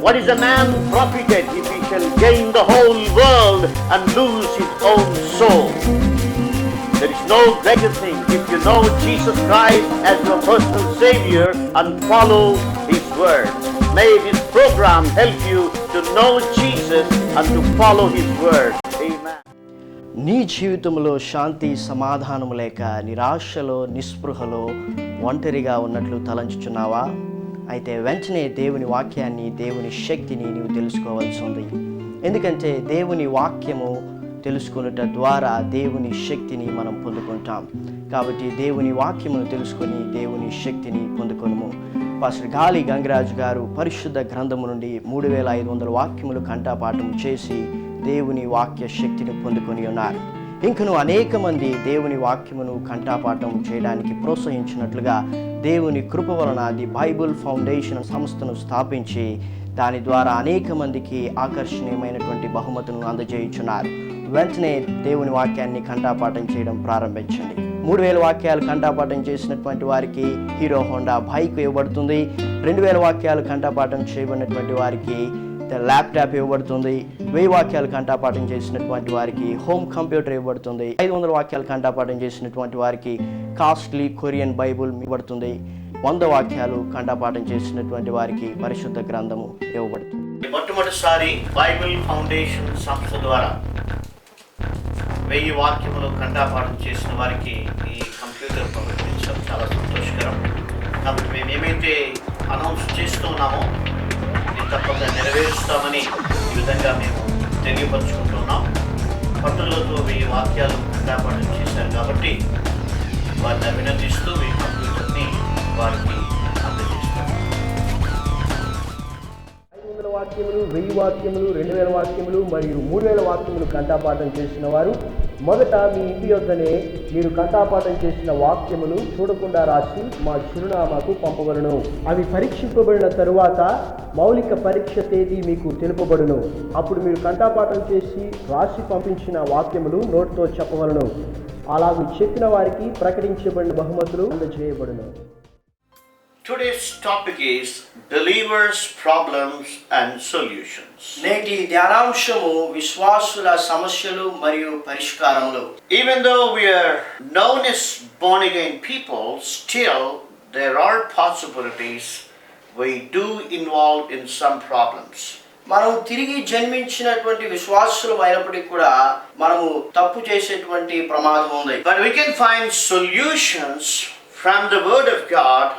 What is a man profited if he shall gain the whole world and lose his own soul? There is no greater thing if you know Jesus Christ as your personal Savior and follow His word. May this program help you to know Jesus and to follow His word. Amen. నీ జీవితంలో శాంతి సమాధానము లేక నిరాశలో నిస్పృహలో ఒంటరిగా ఉన్నట్లు తలంచుచున్నావా? అయితే వెంటనే దేవుని వాక్యాన్ని, దేవుని శక్తిని నీవు తెలుసుకోవాల్సి ఉంది. ఎందుకంటే దేవుని వాక్యము తెలుసుకునుట ద్వారా దేవుని శక్తిని మనం పొందుకుంటాం. కాబట్టి దేవుని వాక్యమును తెలుసుకొని దేవుని శక్తిని పొందుకొనుము. పాస్టర్ గాలి గంగరాజు గారు పరిశుద్ధ గ్రంథము నుండి 3500 వాక్యములు కంఠపాఠం చేసి దేవుని వాక్య శక్తిని పొందుకొని ఉన్నారు. ఇంకను అనేక మంది దేవుని వాక్యమును కంఠపాఠం చేయడానికి ప్రోత్సహించినట్లుగా దేవుని కృప వలన ది బైబుల్ ఫౌండేషన్ సంస్థను స్థాపించి దాని ద్వారా అనేక మందికి ఆకర్షణీయమైనటువంటి బహుమతులను అందజేయుచున్నారు. వెంటనే దేవుని వాక్యాన్ని కంఠపాఠం చేయడం ప్రారంభించండి. 3000 వాక్యాలు కంఠపాఠం చేసినటువంటి వారికి హీరో హోండా బైక్ ఇవ్వబడుతుంది. 2000 వాక్యాలు కంఠపాఠం చేయబడినటువంటి వారికి ల్యాప్టాప్ ఇవ్వబడుతుంది. 1000 వాక్యాలు కంఠపాఠం చేసినటువంటి వారికి హోమ్ కంప్యూటర్ ఇవ్వబడుతుంది. 500 వాక్యాలు కంఠపాఠం చేసినటువంటి వారికి కాస్ట్లీ కొరియన్ బైబుల్ ఇవ్వబడుతుంది. 100 వాక్యాలు కంఠపాఠం చేసినటువంటి వారికి పరిశుద్ధ గ్రంథము ఇవ్వబడుతుంది. మొట్టమొదటిసారి బైబిల్ ఫౌండేషన్ సంస్థ ద్వారా 1000 వాక్యములు కంఠపాఠం చేసిన వారికి ఈ కంప్యూటర్ ప్రకటించడం చాలా సంతోషకరం. కాబట్టి మేము ఏమైతే అనౌన్స్ చేస్తున్నామో తప్పక నెరవేరుస్తామని ఈ విధంగా మేము తెలియపరుచుకుంటున్నాం. పట్టులతో 1000 వాక్యాలు కంఠపాఠం చేశారు కాబట్టి వారిని అభినందిస్తూ ఈ కంప్యూటర్ని వారికి అందజేస్తాం. 500 వాక్యములు, 1000 వాక్యములు, 2000 వాక్యములు మరియు 3000 వాక్యములు కంఠపాఠం చేసిన వారు మొదట మీ ఇంటి యొద్దనే మీరు కంఠపాఠం చేసిన వాక్యములు చూడకుండా రాసి మా చిరునామాకు పంపబడును. అవి పరీక్షింపబడిన తరువాత మౌలిక పరీక్ష తేదీ మీకు తెలుపబడును. అప్పుడు మీరు కంఠపాఠం చేసి రాసి పంపించిన వాక్యములు నోటితో చెప్పవలను. అలాగూ చెప్పిన వారికి ప్రకటించబడిన బహుమతులు అందజేయబడును. Today's topic is believers' problems and solutions. నేటి ధ్యానాంశము విశ్వాసుల సమస్యలు మరియు పరిష్కారములు. Even though we are known as born again people, still there are possibilities we do involved in some problems. మనం తిరిగి జన్మించినటువంటి విశ్వాసులు అయినప్పటికీ కూడా మనము తప్పు చేసేటువంటి ప్రమాదం ఉంది. But we can find solutions from the word of God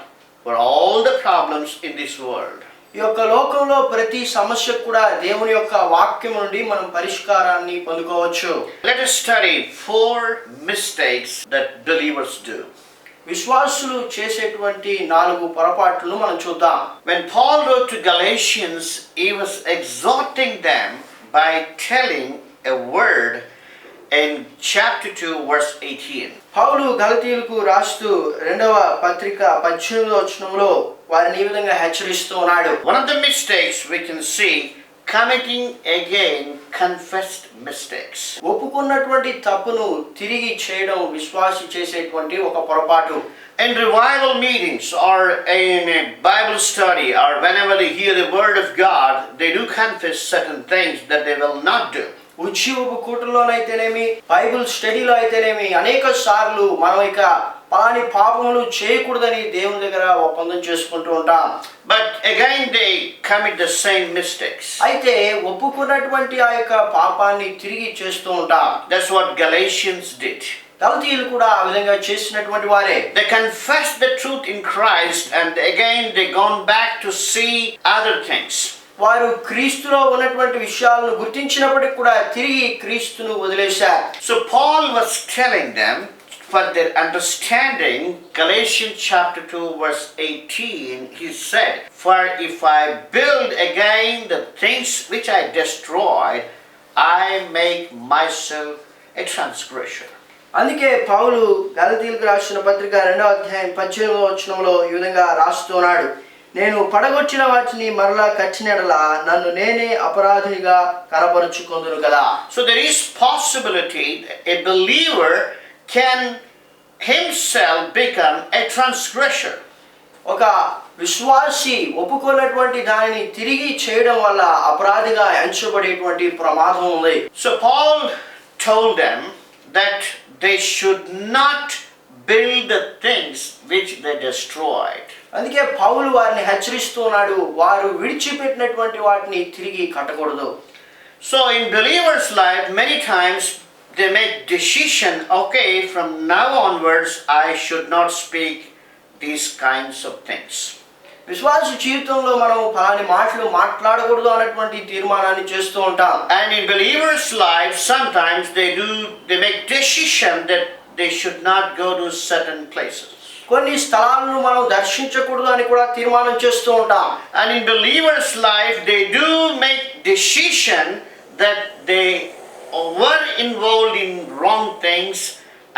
for all the problems in this world. ఈ యొక్క లోకంలో ప్రతి సమస్యకు కూడా దేవుని యొక్క వాక్యం నుండి మనం పరిష్కారాన్ని పొందుకోవచ్చు. Let us study 4 mistakes that believers do. విశ్వాసులు చేసేటువంటి 4 పొరపాట్లను మనం చూద్దాం. When Paul wrote to Galatians, he was exhorting them by telling a word in chapter 2 verse 18. పౌలు గలతీయులకు రాస్తూ 2వ పత్రిక 18వ వచనంలో వారిని ఈ విధంగా హెచ్చరిస్తూ ఉన్నాడు. One of the mistakes we can see, committing again confessed mistakes. ఒప్పుకున్నటువంటి తప్పును తిరిగి చేయడం విశ్వాసి చేసేటువంటి ఒక పొరపాటు. In revival meetings or in a Bible study or whenever they hear the word of God, they do confess certain things that they will not do. ఉజ్జీవపు కూటంలోనైతేనేమి, Bible స్టడీలో అయితేనేమి అనేక సార్లు మనం ఇక పలాని పాపములు చేయకూడదని దేవుని దగ్గర ఒప్పందం చేసుకుంటూ ఉంటాం. But again they commit the same mistakes. అయితే ఒప్పుకున్నటువంటి ఆ యొక్క పాపాన్ని తిరిగి చేస్తూ ఉంటాం. That's what Galatians did. గలతీయులు కూడా ఆ విధంగా చేసినటువంటి వారే. They confessed the truth in Christ and again they gone back to see other things. వారు క్రీస్తులో ఉన్నటువంటి విషయాలను గుర్తించినప్పటికీ కూడా తిరిగి క్రీస్తును వదిలేశారు. So Paul was telling them for their understanding, Galatians chapter 2 verse 18, he said, "For if I build again the things which I destroyed, I make myself a transgressor." అందుకే పౌలు గలతీయులకు రాసిన పత్రిక 2వ అధ్యాయం 18వ వచనంలో ఈ విధంగా రాస్తున్నాడు. నేను పడగొచ్చిన వాటిని మరలా కట్టినడలా నన్ను నేనే అపరాధిగా కనపరుచుకొందును కదా. So there is possibility a believer can himself become a transgressor. ఒక విశ్వాసి ఒప్పుకున్నటువంటి దానిని తిరిగి చేయడం వల్ల అపరాధిగా ఎంచబడేటువంటి ప్రమాదం ఉంది. So Paul told them that they should not build the things which they destroyed. అందుకే పౌలు వారిని హెచ్చరిస్తున్నాడు, వారు విడిచిపెట్టినటువంటి వాటిని తిరిగి కట్టకూడదు. So in believers' life, many times they make decision, okay, from now onwards I should not speak these kinds of things. విశ్వాస జీవితంలో మనం ఫలాని మాటలు మాట్లాడకూడదు అన్నటువంటి తీర్మానాన్ని చేస్తూ ఉంటాం. And in believers' life, sometimes they make decision that they should not go to certain places. కొన్ని స్థలాలను మనం దర్శించకూడదు అని కూడా తీర్మానం చేస్తూ ఉంటాం. And in believers' life, they do make decision that they were involved in wrong things,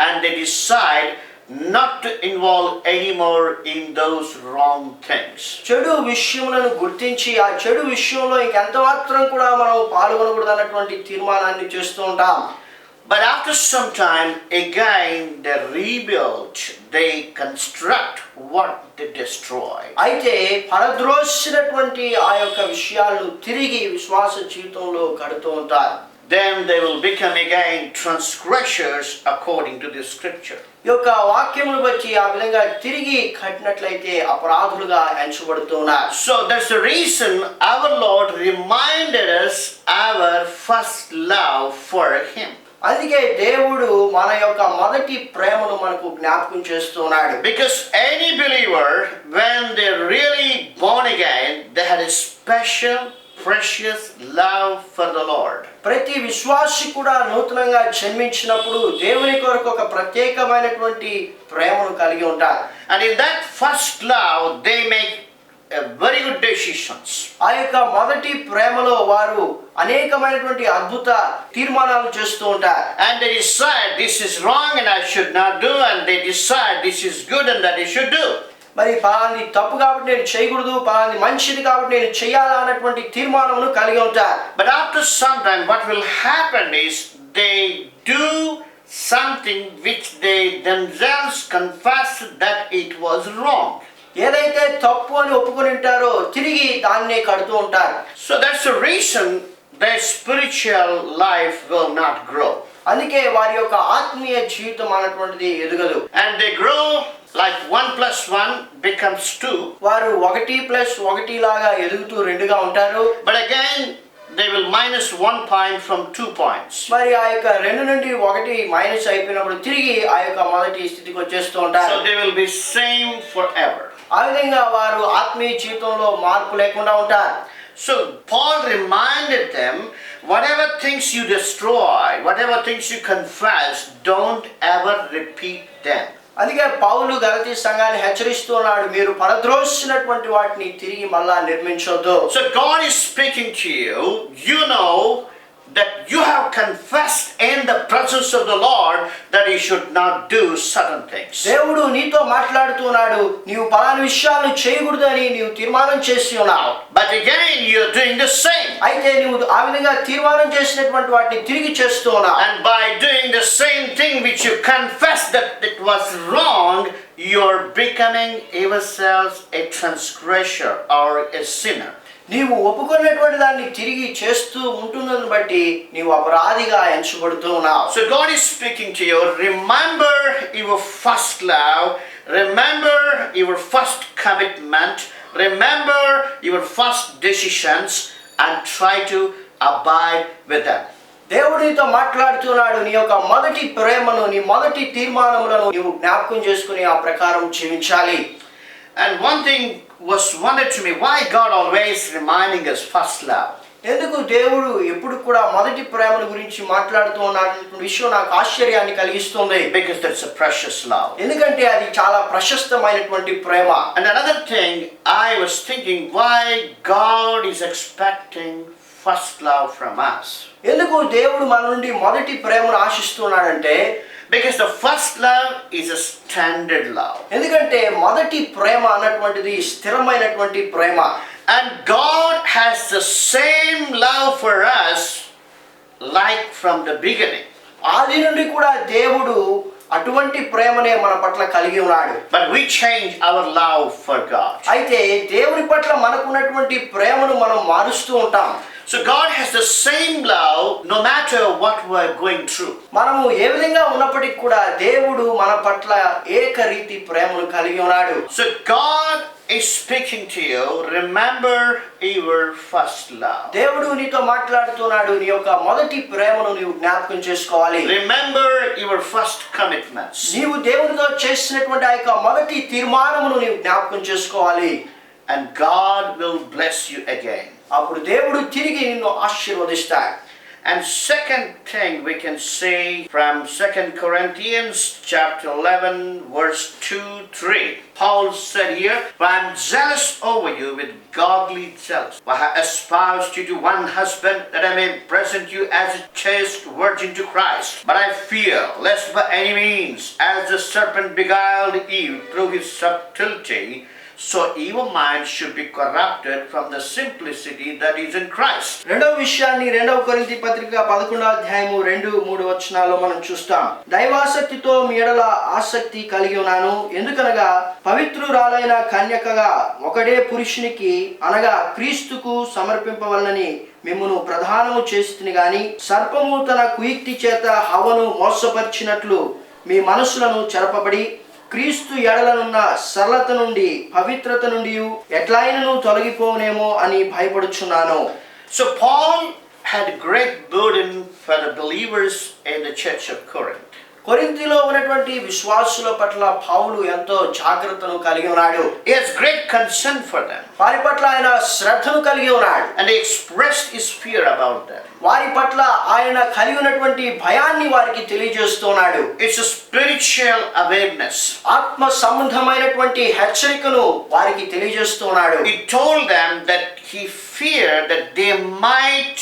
and they decide not to involve anymore in those wrong things. చెడు విషయములను గుర్తించి ఆ చెడు విషయంలో ఇంకెంత మాత్రం కూడా మనం పాల్గొనకూడదు అన్నటువంటి తీర్మానాన్ని చేస్తూ ఉంటాం. But after some time, again they rebuild, they construct what they destroyed. అయితే పరద్రోసినటువంటి ఆ యొక్క విషయాలను తిరిగి విశ్వాస జీవితంలో కడుతూ ఉంటారు. Then they will become again transgressors according to the scripture. ఈ యొక్క వాక్యమును బట్టి ఆ విధంగా తిరిగి కట్టినట్లయితే అపరాధులుగా ఎంచబడుతున్నారు. So that's the reason our Lord reminded us our first love for Him. అందుకే దేవుడు మన యొక్క మొదటి ప్రేమను మనకు జ్ఞాపకం చేస్తున్నాడు. Because any believer, when they're really born again, they had a special precious love for the Lord. ప్రతి విశ్వాసి కూడా నూతనంగా జన్మించినప్పుడు దేవుని కొరకు ఒక ప్రత్యేకమైనటువంటి ప్రేమను కలిగి ఉంటారు. And in that first love, they make very good decisions. ఆ యొక్క మొదటి ప్రేమలో వారు అనేకమైనటువంటి అద్భుత తీర్మానాలు చేస్తూ ఉంటారు. And they decide this is wrong and I should not do, and they decide this is good and that I should do. మరి పలాంది తప్పు కాబట్టి నేను చేయకూడదు, పలాంది మంచిది కాబట్టి నేను చేయాలా అన్నటువంటి తీర్మానమును కలిగి ఉంటారు. But after some time, what will happen is they do something which they themselves confess that it was wrong. ఏదైతే తప్పు అని ఒప్పుకొని ఉంటారో తిరిగి దాన్నే కడుతూ ఉంటారు. So that's the reason their spiritual life will not grow. అందుకే వారి యొక్క ఆత్మీయ జీవితం అన్నటువంటిది ఎదగదు. And they grow like 1 plus 1 becomes 2. వారు 1+1 లాగా ఎదుగుతూ 2గా ఉంటారు. But again they will minus 1 point from 2 points. మరి ఆ యొక్క 2 నుండి 1 మైనస్ అయిపోయినప్పుడు తిరిగి ఆ యొక్క మొదటి స్థితికి వచ్చేస్తూ ఉంటారు. So they will be same forever. ఆ విధంగా వారు ఆత్మీయ జీవితంలో మార్పు లేకుండా ఉంటారు. So Paul reminded them, whatever things you destroy, whatever things you confess, don't ever repeat them. అందుకే పౌలు గలతీ సంఘాన్ని హెచ్చరిస్తున్నాడు, మీరు పరద్రోసినటువంటి వాటిని తిరిగి మళ్ళా నిర్మించొద్దు. So God is speaking to you. You know that you have confessed in the presence of the Lord that you should not do certain things. దేవుడు నీతో మాట్లాడుతున్నాడు, నీవు పలానా విషయాలను చేయకూడదు అని నీవు తీర్మానం చేసి ఉన్నావు. But again you are doing the same. అయితే నీవు ఆ విధంగా తీర్మానం చేసినటువంటి వాటిని తిరిగి చేస్తూ ఉన్నావు. And by doing the same thing which you confessed that it was wrong, you are becoming yourselves a transgressor or a sinner. నీవు ఒప్పుకున్నటువంటి దాన్ని తిరిగి చేస్తూ ఉంటున్నదని బట్టి నీవు అపరాధిగా ఎంచబడుతూ ఉన్నావు. So God is speaking to you. Remember your first love. Remember your first commitment. Remember your first decisions and try to abide with them. దేవుడు నీతో మాట్లాడుతున్నాడు, నీ యొక్క మొదటి ప్రేమను, నీ మొదటి తీర్మానములను నీవు జ్ఞాపకం చేసుకుని ఆ ప్రకారం జీవించాలి. And one thing was wondered to me, why God always reminding us first love? ఎందుకు దేవుడు ఎప్పుడు కూడా మొదటి ప్రేమను గురించి మాట్లాడుతూ ఉన్నాడు విషయం నాకు ఆశ్చర్యాన్ని కలిగిస్తుంది. Because that's a precious love. ఎందుకంటే అది చాలా ప్రశస్తమైనటువంటి ప్రేమ. And another thing I was thinking, why God is expecting first love from us? ఎందుకు దేవుడు మన నుండి మొదటి ప్రేమను ఆశిస్తున్నాడంటే, because the first love is a standard love. ఎందుకంటే మొదటి ప్రేమ అన్నటువంటిది స్థిరమైనటువంటి ప్రేమ. And God has the same love for us like from the beginning. ఆది నుండి కూడా దేవుడు అటువంటి ప్రేమనే మన పట్ల కలిగి ఉన్నాడు. But we change our love for God. అయితే దేవుని పట్ల మనకున్నటువంటి ప్రేమను మనం మారుస్తూ ఉంటాం. So God has the same love no matter what we are going through. మనము ఏ విధంగా ఉన్నప్పటికీ కూడా దేవుడు మన పట్ల ఏకరీతి ప్రేమను కలిగి ఉన్నాడు. So God is speaking to you. Remember your first love. దేవుడు నీతో మాట్లాడుతున్నాడు. నీ యొక్క మొదటి ప్రేమను నీవు జ్ఞాపకం చేసుకోవాలి. Remember your first commitments. నీవు దేవునితో చేసినటువంటి ఆ యొక్క మొదటి తీర్మానమును నీవు జ్ఞాపకం చేసుకోవాలి. And God will bless you again. అప్పుడు దేవుడు తిరిగి నిన్ను ఆశీర్వదిస్తాడు. And second thing we can say from 2 Corinthians chapter 11 verse 2-3. Paul said here, "I am jealous over you with godly jealousy. I have espoused you to one husband, that I may present you as a chaste virgin to Christ. But I fear, lest by any means, as the serpent beguiled Eve through his subtlety, so your mind should be corrupted from the simplicity that is in Christ." రెండవ విషయాన్ని 2 కొరింథీ పత్రిక 11వ అధ్యాయము 2-3 వచనాల్లో మనం చూస్తాం. దైవాసక్తితో మీ ఎడల ఆసక్తి కలిగి ఉన్నాను. ఎందుకనగా పవిత్రురాలైన కన్యకగా ఒకడే పురుషునికి అనగా క్రీస్తుకు సమర్పింపవలనని మిమ్మును ప్రధానము చేస్తుని గాని సర్పము తన కుయుక్తి చేత హవ్వను మోసపరిచినట్లు మీ మనసులను చెరపబడి క్రీస్తు ఎడలనున్న సరళత నుండి పవిత్రత నుండి ఎట్లైనను తొలగిపోనేమో అని భయపడుచున్నాను. So Paul had a great burden for the believers in the church of Corinth. కొరింథీలో ఉన్నటువంటి విశ్వాసుల పట్ల పౌలు ఎంతో జాగ్రత్తను కలిగి ఉన్నాడు. He has great concern for them. వారి పట్ల ఆయన శ్రద్ధను కలిగి ఉన్నాడు. And he expressed his fear about them. వారి పట్ల ఆయన కలిగి ఉన్నటువంటి భయాన్ని వారికి తెలియజేస్తున్నాడు. It's a spiritual awareness. ఆత్మ సంబంధమైనటువంటి హెచ్చరికను వారికి తెలియజేస్తున్నాడు. He told them that he feared that they might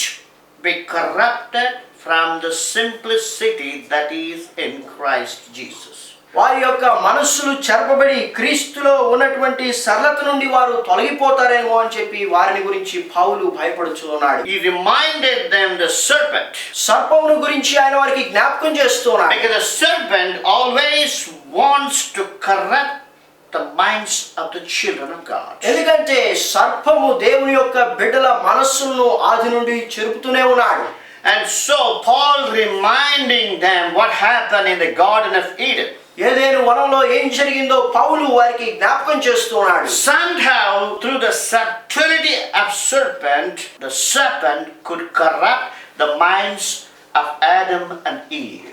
be corrupted from the simplicity that is in Christ Jesus. వారి యొక్క మనస్సులు చెరపబడి క్రీస్తులో ఉన్నటువంటి సరళత నుండి వారు తొలగిపోతారేమో అని చెప్పి వారిని గురించి పౌలు భయపడుచున్నాడు. He reminded them the serpent. సర్పమును గురించి ఆయన వారికి జ్ఞాపకం చేస్తున్నాడు. Because the serpent always wants to corrupt the minds of the children of God. ఎందుకంటే సర్పము దేవుని యొక్క బిడ్డల మనస్సులను ఆది నుండి చెరుపుతూనే ఉన్నాడు. And so Paul reminding them what happened in the Garden of Eden. ఏదైనా వనంలో ఏం జరిగిందో పౌలు వారికి జ్ఞాపకం చేస్తున్నాడు. Somehow through the subtlety of the serpent could corrupt the minds of Adam and Eve.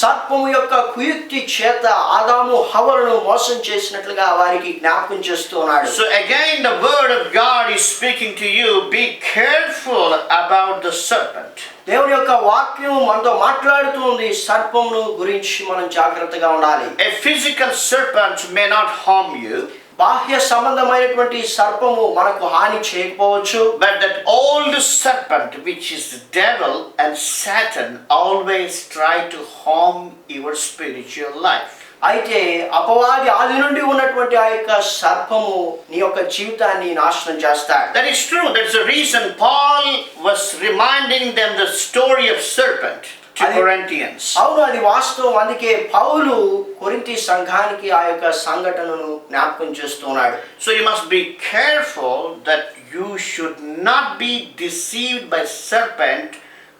సర్పము యొక్క కుయుక్తి చేత ఆదాము హవ్వలను మోసం చేసినట్లుగా వారికి జ్ఞాపకం చేస్తున్నాడు. So again the word of God is speaking to you. Be careful about the serpent. దేవుని యొక్క వాక్యం మనతో మాట్లాడుతుంది. సర్పమును గురించి మనం జాగ్రత్తగా ఉండాలి. A physical serpent may not harm you. బాహ్య సంబంధమైనటువంటి సర్పము మనకు హాని చేయకపోవచ్చు. But that old serpent, which is the devil and Satan, always try to harm your spiritual life. అయితే అపవాది ఆది నుండి ఉన్నటువంటి ఆ యొక్క సర్పము నీ యొక్క జీవితాన్ని నాశనం చేస్తాడు. That is true. That's the reason Paul was reminding them the story of serpent to Corinthians. అవును, అది వాస్తవం. అందుకే పౌలు కొరింథీ సంఘానికి ఆ యొక్క సంఘటనను జ్ఞాపకం చేస్తున్నాడు. So you must be careful that you should not be deceived by serpent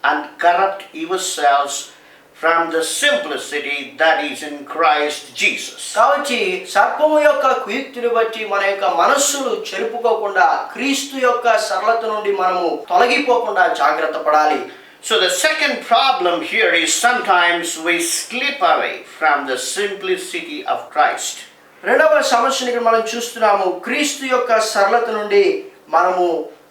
and corrupt yourselves from the simplicity that is in Christ Jesus. కాబట్టి సర్పము యొక్క కుయుక్తిని బట్టి మన యొక్క మనస్సులు చెరుపుకోకుండా క్రీస్తు యొక్క సరళత నుండి మనము తొలగిపోకుండా జాగ్రత్త పడాలి. So the second problem here is sometimes we slip away from the simplicity of Christ. రెండవ సమస్యని మనం చూస్తున్నాము. క్రీస్తు యొక్క సరళత నుండి మనము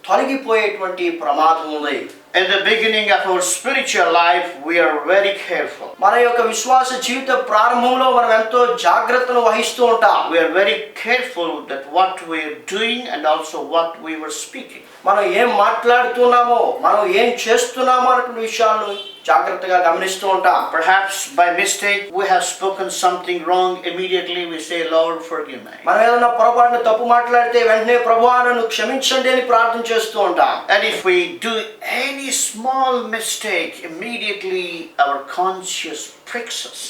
తొలగిపోయేటువంటి ప్రమాదం ఉంది. In the beginning of our spiritual life, we are very careful. మన యొక్క విశ్వాస జీవిత ప్రారంభంలో మనం ఎంతో జాగ్రత్తను వహిస్తూ ఉంటాం. We are very careful that what we are doing and also what we were speaking. మనం ఏం మాట్లాడుతున్నామో, మనం ఏం చేస్తున్నామో అనే విషయాలను జాగ్రత్తగా గమనిస్తూ ఉంటాం. Perhaps by mistake we have spoken something wrong. Immediately we say, Lord, forgive me. మనం ఏదైనా పొరపాటున తప్పు మాట్లాడితే వెంటనే ప్రభువా నన్ను క్షమించండి అని ప్రార్థన చేస్తూ ఉంటాం. And if we do any small mistake, immediately our conscience pricks us.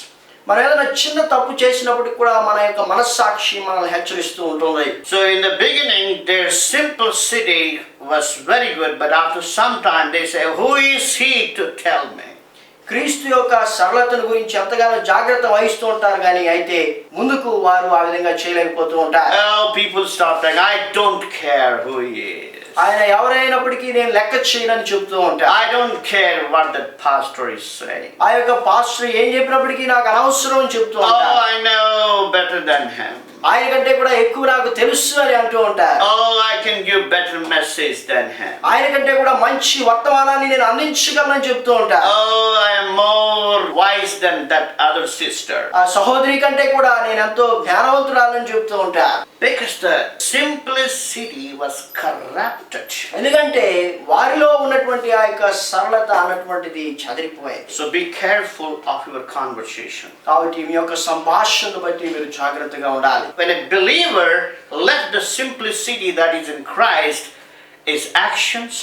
మనం ఏదైనా చిన్న తప్పు చేసినప్పటికి కూడా మన యొక్క మనస్సాక్షి మనల్ని హెచ్చరిస్తూ ఉంటుంది. So in the beginning, their simplicity was very good, but after some time they say, who is he to tell me? క్రీస్తు యొక్క సరళతను గురించి ఎంతగానో జాగ్రత్త వహిస్తూ ఉంటారు, కానీ అయితే ముందుకు వారు ఆ విధంగా చేయలేకపోతూ ఉంటారు. Oh, people start saying, I don't care who he is. ఆయన ఎవరైనప్పటికీ నేను లెక్క చేయనని చెబుతూ ఉంటాను. I don't care what the pastor is saying. ఆ యొక్క పాస్టర్ ఏం చెప్పినప్పటికీ నాకు అనవసరం అని చెప్తూ ఉంటారు. Oh, I know better than him. ఆయన కంటే కూడా ఎక్కువ నాకు తెలుసు అని అంటూ ఉంటారు. Oh, I can give better message than him. ఆయన కంటే కూడా మంచి వర్తమానాన్ని నేను అందించగలనని చెప్తూ ఉంటారు. Oh, I am more wise than that other sister. ఆ సహోదరి కంటే కూడా నేను ఎంతో జ్ఞానవంతురాలని చెప్తూ ఉంటారు. Because the simplicity was corrupted. ఎందుకంటే వారిలో ఉన్నటువంటి ఆ యొక్క సరళత అన్నటువంటిది చెదిరిపోయింది. So be careful of your conversation. కాబట్టి మీ యొక్క సంభాషణను బట్టి మీరు జాగ్రత్తగా ఉండాలి. When a believer let the simplicity that is in Christ, his actions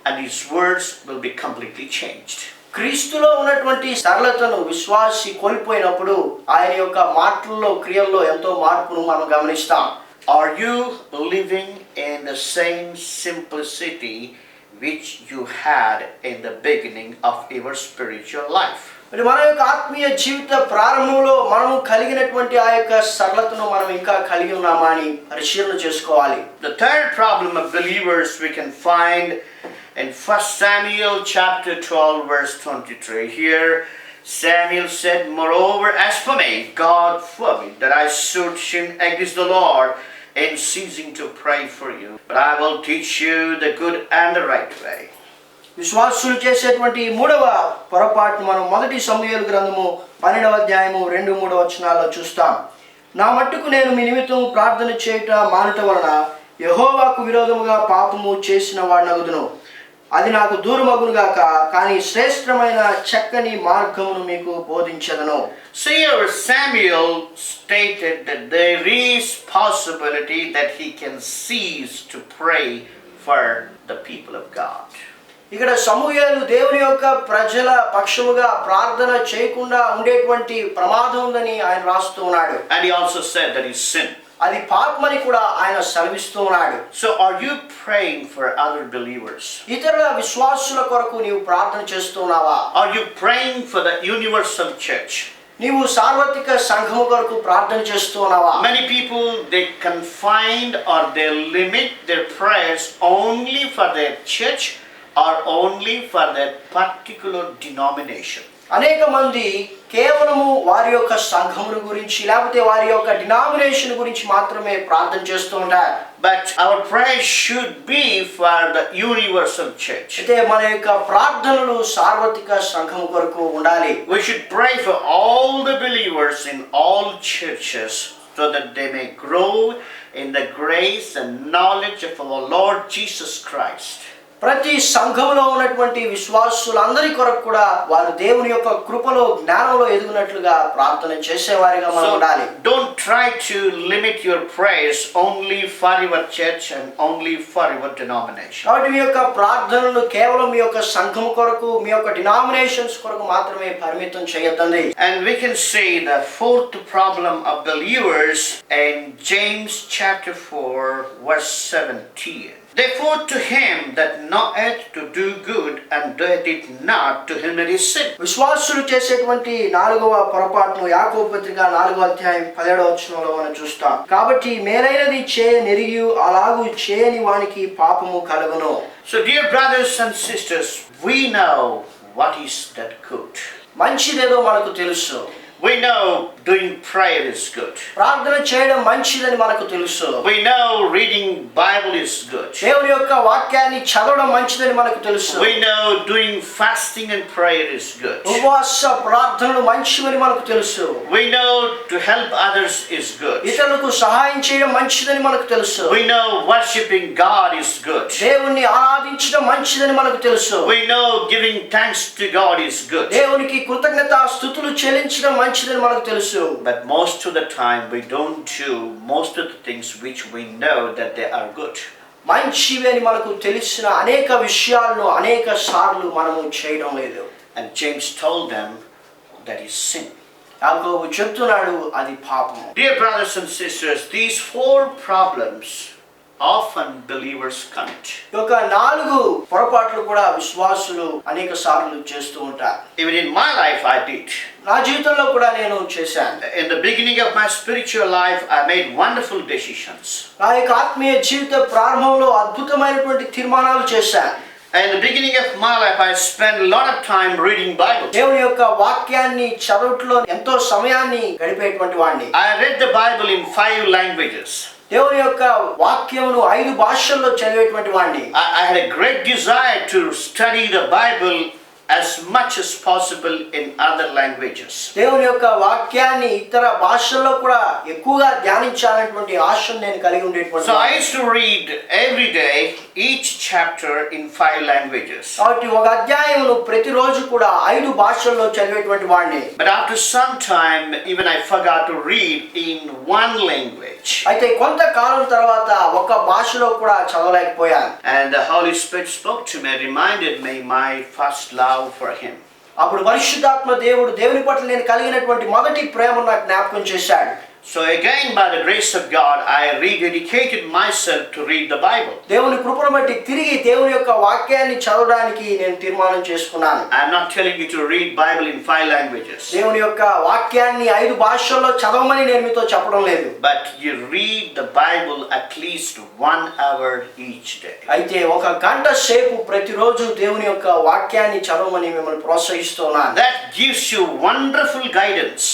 and his words will be completely changed. క్రీస్తులో ఉన్నటువంటి సరళతను విశ్వాసి కోల్పోయినప్పుడు ఆయన యొక్క మాటల్లో క్రియల్లో ఎంతో మార్పును మనం గమనిస్తాం. Are you living in the same simplicity which you had in the beginning of your spiritual life? మరి మన యొక్క ఆత్మీయ జీవిత ప్రారంభంలో మనము కలిగినటువంటి ఆ యొక్క సరళతను మనం ఇంకా కలిగి ఉన్నామా అని పరిశీలన చేసుకోవాలి. The third problem of believers we can find in 1 Samuel chapter 12 verse 23. Here Samuel said, moreover, as for me, God forbid that I should sin against the Lord in ceasing to pray for you, but I will teach you the good and the right way. విశ్వాసులు చేసేటువంటి మూడవ పొరపాటును మనం 1 సమూయేలు గ్రంథము 12వ అధ్యాయము 2-3 వచనాల్లో చూస్తాం. నా మట్టుకు నేను మీ నిమిత్తం ప్రార్థన చేయుట మానుట వలన యెహోవాకు విరోధముగా పాపము చేసిన వాడనగుదును. అది నాకు దూరమగునుగాక, కానీ శ్రేష్టమైన చక్కని మార్గమును మీకు బోధించెదను. So here Samuel stated that there is possibility that he can cease to pray for the people of God. ఇక్కడ సమూయేలు దేవుని యొక్క ప్రజల పక్షముగా ప్రార్థన చేయకుండా ఉండేటువంటి ప్రమాదం ఉందని ఆయన రాస్తూ ఉన్నాడు. And he also said that he sinned. అది పాపమని కూడా ఆయన సెలవిస్తూ ఉన్నాడు. So are you praying for other believers? ఇతరుల విశ్వాసుల కొరకు నీవు ప్రార్థన చేస్తున్నావా? Are you praying for the universal church? నీవు సార్వత్రిక సంఘము కొరకు ప్రార్థన చేస్తున్నావా? Many people, they confined or they limit their prayers only for their church or only for their particular denomination. అనేక మంది కేవలము వారి యొక్క సంఘమును గురించి లేకపోతే వారి యొక్క డినామినేషన్ గురించి మాత్రమే ప్రార్థన చేస్తూ ఉంటారు. But our prayer should be for the universal church. అయితే మన యొక్క ప్రార్థనలు సార్వత్రిక సంఘము కొరకు ఉండాలి. We should pray for all the believers in all churches so that they may grow in the grace and knowledge of our Lord Jesus Christ. ప్రతి సంఘములో ఉన్నటువంటి విశ్వాసులందరి కొరకు కూడా వారు దేవుని యొక్క కృపలో జ్ఞానంలో ఎదుగునట్లుగా ప్రార్థన చేసేవారిగా మనం ఉండాలి. Don't try to limit your prayers only for your church and only for your denomination. కాబట్టి మీ యొక్క ప్రార్థనలు కేవలం మీ యొక్క సంఘము కొరకు మీ యొక్క డినామినేషన్స్ కొరకు మాత్రమే పరిమితం చేయొద్దండి. And we can see the fourth problem of believers in James chapter 4 verse 17. Therefore to him that knoweth to do good and doeth it not, to him it is sin. విశ్వాసులు చేసేటువంటి 4వ పొరపాటును యాకోబు పత్రిక 4వ అధ్యాయం 17వ వచనంలో మనం చూస్తాం. కాబట్టి మేలైనది చేయనెరిగి అలాగు చేయని వానికి పాపము కలుగును. So dear brothers and sisters, we know what is that good. మంచిదేదో మనకు తెలుసు. We know doing prayer is good. ప్రార్థన చేయడం మంచిదని మనకు తెలుసు. We know reading Bible is good. దేవుని యొక్క వాక్యాన్ని చదవడం మంచిదని మనకు తెలుసు. We know doing fasting and prayer is good. ఉపవాస ప్రార్థనలు మంచివని మనకు తెలుసు. We know to help others is good. ఇతరులకు సహాయం చేయడం మంచిదని మనకు తెలుసు. We know worshiping God is good. దేవుణ్ణి ఆరాధించడం మంచిదని మనకు తెలుసు. We know giving thanks to God is good. దేవునికి కృతజ్ఞతాస్తుతులు చెల్లించడం మంచిదని మనకు తెలుసు. But most of the time we don't do most of the things which we know that they are good. మంచివి అని మనకు తెలిసిన అనేక విషయాలను అనేక సార్లు మనము చేయడం లేదు. And James told them that is sin. యాకోబు చెప్తున్నాడు అది పాపం. Dear brothers and sisters, these 4 problems often believers commit. ఈ యొక్క 4 పొరపాట్లు కూడా విశ్వాసులు అనేక సార్లు చేస్తూ ఉంటారు. Even in my life I did. నా జీవితంలో కూడా నేను చేశాను. In the beginning of my spiritual life I made wonderful decisions. నా యొక్క ఆత్మీయ జీవిత ప్రారంభంలో అద్భుతమైనటువంటి తీర్మానాలు చేశాను. In the beginning of my life I spent a lot of time reading Bible. దేవుని యొక్క వాక్యాన్ని చదవటంలో ఎంతో సమయాన్ని గడిపేటువంటి వాడిని. I read the Bible in 5 languages. దేవుని యొక్క వాక్యమును 5 భాషల్లో చదివేటువంటి వాడిని. I had a great desire to study the Bible as much as possible in other languages. దేవుని యొక్క వాక్యాన్ని ఇతర భాషల్లో కూడా ఎక్కువగా ధ్యానించాలనేటువంటి ఆశను నేను కలిగి ఉండేటువంటి. So I used to read every day each chapter in 5 languages. కాబట్టి ఒక అధ్యాయమును ప్రతిరోజు కూడా 5 భాషల్లో చదివేటువంటి వాడిని. But after some time even I forgot to read in one language. అయితే కొంతకాలం తర్వాత ఒక భాషలో కూడా చదవలేకపోయాను. And the Holy Spirit spoke to me, reminded me my first love for him. అప్పుడు పరిశుద్ధాత్మ దేవుని పట్ల నేను కలిగినటువంటి మొదటి ప్రేమను నాకు జ్ఞాపకం చేశాడు. So again, by the grace of God, I rededicated myself to read the Bible. దేవుని కృపను బట్టి తిరిగి దేవుని యొక్క వాక్యాన్ని చదవడానికి నేను తీర్మానం చేసుకున్నాను. I am not telling you to read Bible in 5 languages. దేవుని యొక్క వాక్యాన్ని 5 భాషల్లో చదవమని నేను మీతో చెప్పడం లేదు. But you read the Bible at least 1 hour each day. అయితే 1 గంట సేపు ప్రతిరోజు దేవుని యొక్క వాక్యాన్ని చదవమని మిమ్మల్ని ప్రోత్సహిస్తున్నాను. That gives you wonderful guidance.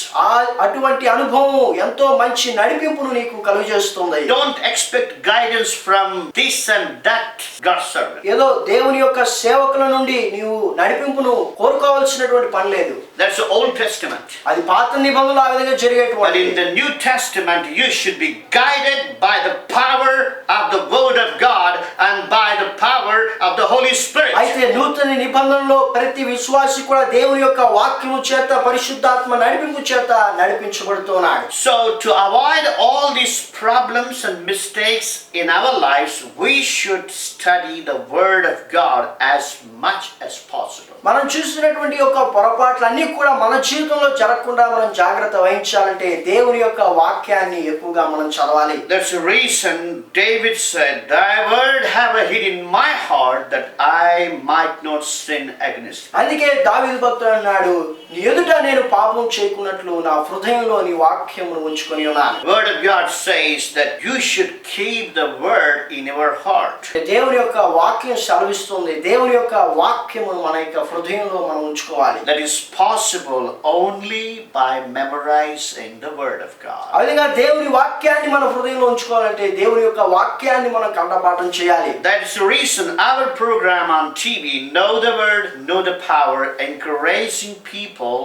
అటువంటి అనుభవం ఎంతో మంచి నడిపింపును నీకు కలుగజేస్తుంది. Don't expect guidance from this and that God's servant. ఏదో దేవుని యొక్క సేవకుల నుండి నీవు నడిపింపును కోరుకోవాల్సినటువంటి పని లేదు. That's the Old Testament. అది పాత నిబంధనలో ఆ విధంగా But జరిగేటువంటి. in the New Testament you should be guided by the power of the Word of God and by the power of the Holy Spirit. అయితే నూతన నిబంధనలో ప్రతి విశ్వాసి కూడా దేవుని యొక్క వాక్యము చేత పరిశుద్ధాత్మ నడిపింపు చేత నడిపించబడుతున్నాడు. So to avoid all these problems and mistakes in our lives, we should study the Word of God as much as possible. మనం చూసినటువంటి యొక్క పొరపాట్లన్నీ కూడా మన జీవితంలో జరగకుండా మనం జాగ్రత్త వహించాలంటే దేవుని యొక్క వాక్యాన్ని ఎక్కువగా మనం చదవాలి. That's the reason David said, "Thy word have I hid in my heart that I might not sin against thee." అందుకే దావీదు భక్తుడు అన్నాడు, నీ ఎదుట నేను పాపం చేయకున్నట్లు నా హృదయంలో నీ వాక్యమును ఉంచుకొని ఉన్నాను. Word of God says that you should keep the word in your heart. దేవుని యొక్క వాక్యం సెలవిస్తుంది, దేవుని యొక్క వాక్యమును మన యొక్క హృదయంలో మనం ఉంచుకోవాలి. That is possible only by memorizing the Word of God. అదేవిధంగా దేవుని వాక్యాన్ని మన హృదయంలో ఉంచుకోవాలంటే దేవుని యొక్క వాక్యాన్ని మనం కంఠపాఠం చేయాలి. That is the reason our program on TV, Know the Word, Know the Power, encouraging people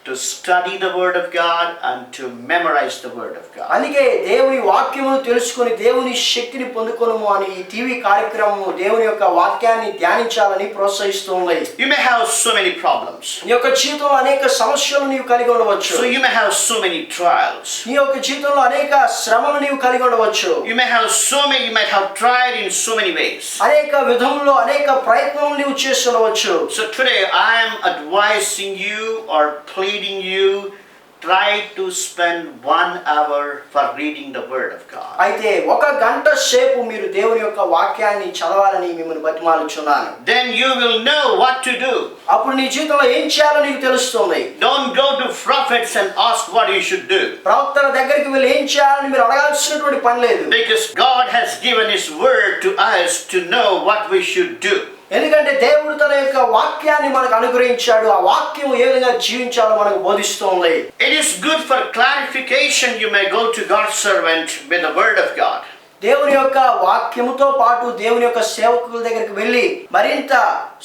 to study the Word of God and to memorize the Word of God. అందుకే దేవుని వాక్యమును తెలుసుకొని దేవుని శక్తిని పొందుకొనుము అని ఈ టీవీ కార్యక్రమము దేవుని యొక్క వాక్యాన్ని ధ్యానించాలని ప్రోత్సహిస్తుంది. You may have so many problems. నీ యొక్క జీవితంలో అనేక సమస్యలు నీవు కలిగి ఉండవచ్చు. So you may have so many trials. నీ యొక్క జీవితంలో అనేక శ్రమలు నీవు కలిగి ఉండవచ్చు. You might have tried in so many ways. అనేక విధముల్లో అనేక ప్రయత్నాలు నీవు చేసి ఉండవచ్చు. So today I am advising you or pleading you, try to spend 1 hour for reading the Word of God. అయితే 1 గంట సేపు మీరు దేవుని యొక్క వాక్యాన్ని చదవాలని మిమ్మల్ని బతిమాలుచున్నాను. Then you will know what to do. అప్పుడు నీ జీవితంలో ఏం చేయాలో నీకు తెలుస్తుంది. Don't go to prophets and ask what you should do. ప్రవక్తల దగ్గరికి వెళ్ళి ఏం చేయాలని మీరు అడగాల్సినటువంటి పని లేదు. Because God has given His Word to us to know what we should do. ఎందుకంటే దేవుడు తన యొక్క వాక్యాన్ని మనకు అనుగ్రహించాడు. ఆ వాక్యం ఏ విధంగా జీవించాలో మనకు బోధిస్తుంది. It is good for clarification. You may go to God's servant with the Word of God. దేవుని యొక్క వాక్యముతో పాటు దేవుని యొక్క సేవకుల దగ్గరికి వెళ్ళి మరింత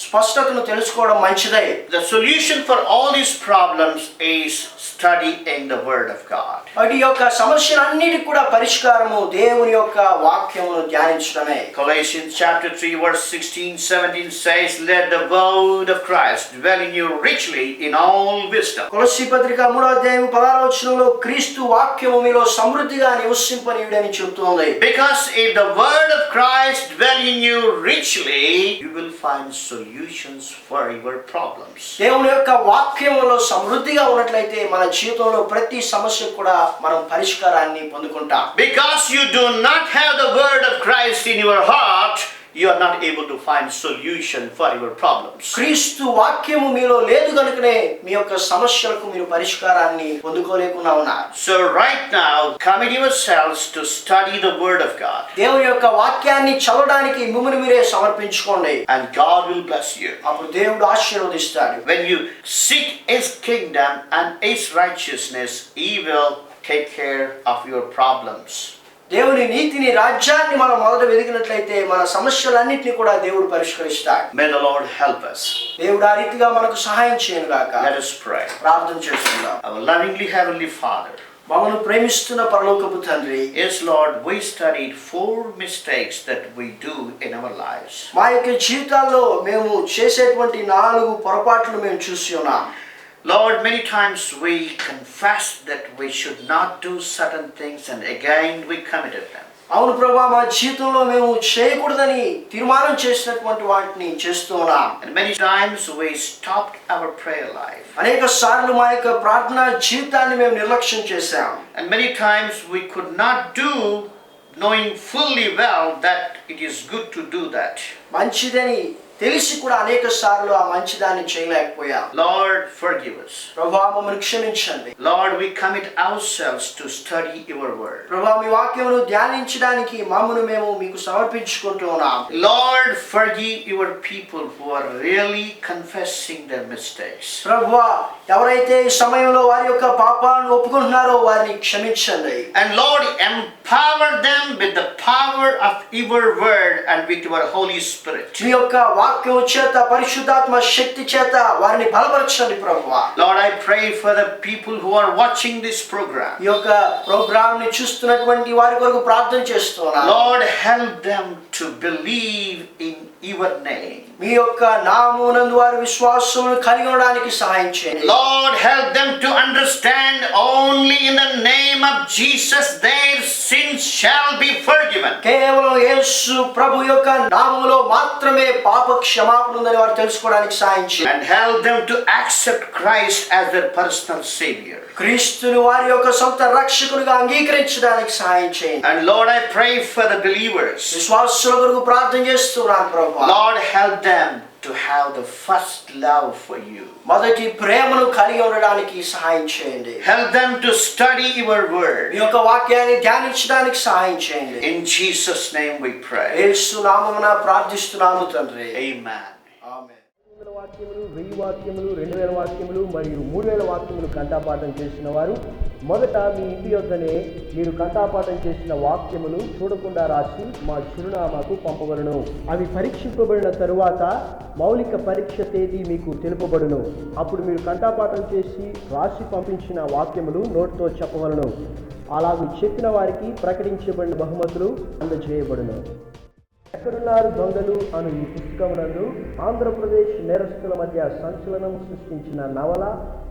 స్పష్టతను తెలుసుకోవడం మంచిదే. The solution for all these problems is studying the Word of God. అటు యొక్క సమస్యలన్నిటికి కూడా పరిష్కారము దేవుని యొక్క వాక్యమును ధ్యానించడమే. Colossians chapter 3 verse 16-17 says, "Let the word of Christ dwell in you richly in all wisdom." కొలస్సీ పత్రిక 3వ అధ్యాయం 16వ వచనంలో క్రీస్తు వాక్యము మీలో సమృద్ధిగా నివసింపనీయుడని చెబుతోంది. Because if the word of Christ dwell in you richly, you will find solution. solutions for your problems. దేవుని యొక్క వాక్యములో సమృద్ధిగా ఉన్నట్లయితే మన జీవితంలో ప్రతి సమస్యకు కూడా మనం పరిష్కారాన్ని పొందుకుంటాం. Because you do not have the word of Christ in your heart, you are not able to find solution for your problems. క్రీస్తు వాక్యము మీలో లేదు కనుకనే మీ యొక్క సమస్యలకు మీరు పరిష్కారాన్ని పొందుకోలేకుండా ఉన్నారు. So right now, commit yourselves to study the word of God. దేవుని యొక్క వాక్యాన్ని చదవడానికి మిమ్మల్ని మీరే సమర్పించుకోండి. And God will bless you. అప్పుడు దేవుడు ఆశీర్వదిస్తాడు. When you seek His kingdom and His righteousness, He will take care of your problems. దేవుని నీతిని రాజ్యాన్ని మనం మొదట వెదికినట్లయితే మన సమస్యలన్నింటినీ కూడా దేవుడు పరిష్కరిస్తాడు. May the Lord help us. దేవుడు ఆ రీతిగా మనకు సహాయం చేయను గాక. Let us pray. ప్రార్థన చేసుకుందాం. Our lovingly heavenly Father, మమ్మల్ని ప్రేమిస్తున్న పరలోకపు తండ్రి, yes Lord, we studied 4 mistakes that we do in our lives. మా యొక్క జీవితాల్లో మేము చేసేటువంటి 4 పొరపాట్లు మేము చూసి ఉన్నాం. Lord, many times we confess that we should not do certain things and again we committed them. అవును ప్రభువా, మా జీవితంలో మేము చేయకూడదని తీర్మానం చేసినటువంటి వాటిని చేస్తూ ఉన్నాం. And many times we stopped our prayer life. అనేక సార్లు మా యొక్క ప్రార్థనా జీవితాన్ని మేము నిర్లక్ష్యం చేశాం. And many times we could not do, knowing fully well that it is good to do that. మంచిదని తెలిసి కూడా అనేక సార్లు ఆ మంచిదాన్ని చేయలేకపోయాం. Lord, forgive us. ప్రభువా, మమ్మల్ని క్షమించండి. Lord, we commit ourselves to study your word. ప్రభువా, మీ వాక్యమును ధ్యానించడానికి మమ్మను మేము మీకు సమర్పించుకుంటూ ఉన్నాం. Lord, forgive your people who are really confessing their mistakes. ప్రభువా, ఎవరైతే ఈ సమయంలో వారి యొక్క పాపాలను ఒప్పుకుంటున్నారో వారిని క్షమించండి. And Lord, empower them with the power of your word and with your Holy Spirit. మీ యొక్క వాక్యము చేత, పరిశుద్ధాత్మ శక్తి చేత వారిని బలపరచండి ప్రభువా. Lord, I pray for the people who are watching this program. ఈ యొక్క ప్రోగ్రామ్ ని చూస్తున్నటువంటి వారి కొరకు ప్రార్థన చేస్తున్నాను. Lord, help them to believe in your name. మీ యొక్క నామమునందు వారి విశ్వాసమును కలిగి ఉండడానికి సహాయం చేయండి. Lord, help them to understand only in the name of Jesus their sins shall be forgiven. కేవలం యేసు ప్రభు యొక్క నామములో మాత్రమే పాప క్షమాపణ ఉందని వారు తెలుసుకోవడానికి సహాయం చేయండి. And help them to accept Christ as their personal Savior. క్రీస్తుని వారి యొక్క సొంత రక్షకునిగా అంగీకరించడానికి సహాయం చేయండి. And Lord, I pray for the believers. విశ్వాసుల కొరకు ప్రార్థన చేస్తున్నాను ప్రభువా. Lord, help them to have the first love for you. మొదటి ప్రేమను కలిగి ఉండడానికి సహాయం చేయండి. Help them to study your word. మీ యొక్క వాక్యాన్ని ధ్యానించడానికి సహాయం చేయండి. In Jesus' name we pray. యేసు నామమున ప్రార్థిస్తున్నాము తండ్రి. Amen. ఆమేన్. 100 వాక్యములు, 1000 వాక్యములు, 2000 వాక్యములు మరియు 3000 వాక్యములు కంఠపాఠం చేసిన వారు మొదట మీ ఇంటి యొద్దనే మీరు కంఠపాఠం చేసిన వాక్యములు చూడకుండా రాసి మా చిరునామాకు పంపవలను. అవి పరీక్షింపబడిన తరువాత మౌలిక పరీక్ష తేదీ మీకు తెలుపబడును. అప్పుడు మీరు కంఠపాఠం చేసి రాసి పంపించిన వాక్యములు నోటితో చెప్పవలను. అలాగూ చెప్పిన వారికి ప్రకటించబడిన బహుమతులు అందజేయబడును. ఎక్కడున్నారు దొంగలు అను ఈ పుస్తకమునందు ఆంధ్రప్రదేశ్ నేరస్తుల మధ్య సంచలనం సృష్టించిన నవల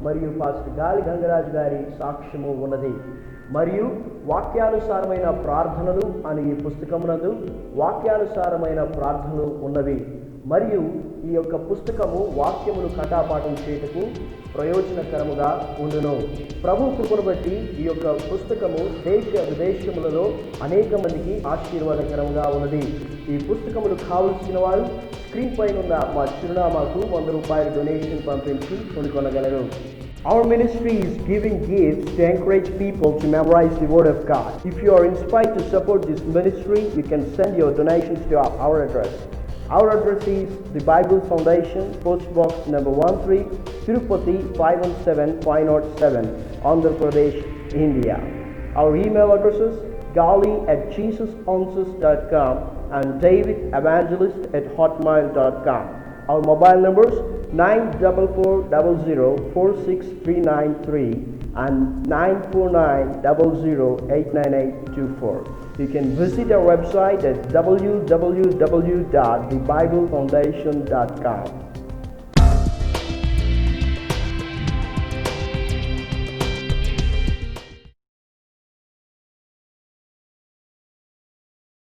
మరియు పాస్టర్ గాలి గంగరాజు గారి సాక్ష్యము ఉన్నది. మరియు వాక్యానుసారమైన ప్రార్థనలు అను ఈ పుస్తకమునందు వాక్యానుసారమైన ప్రార్థనలు ఉన్నవి. మరియు ఈ యొక్క పుస్తకము వాక్యమును కంఠపాఠం చేయుటకు ప్రయోజనకరముగా ఉండును. ప్రభు కృపను బట్టి ఈ యొక్క పుస్తకము దేశ విదేశములలో అనేక మందికి ఆశీర్వాదకరంగా ఉన్నది. ఈ పుస్తకములు కావలసిన వారు స్క్రీన్ పైన ఉన్న మా చిరునామాకు 100 రూపాయల డొనేషన్ పంపించి కొనుగొనగలరు. Our ministry is giving gifts to encourage people to memorize the Word of God. If you are inspired to support this ministry, you can send your donations to our address. Our address is the Bible Foundation, Post Box number 13, Tirupati 517507, Andhra Pradesh, India. Our email addresses gali@jesusanswers.com and davidevangelist@hotmail.com. Our mobile numbers 94400 and 94900898824. You can visit our website at www.thebiblefoundation.com.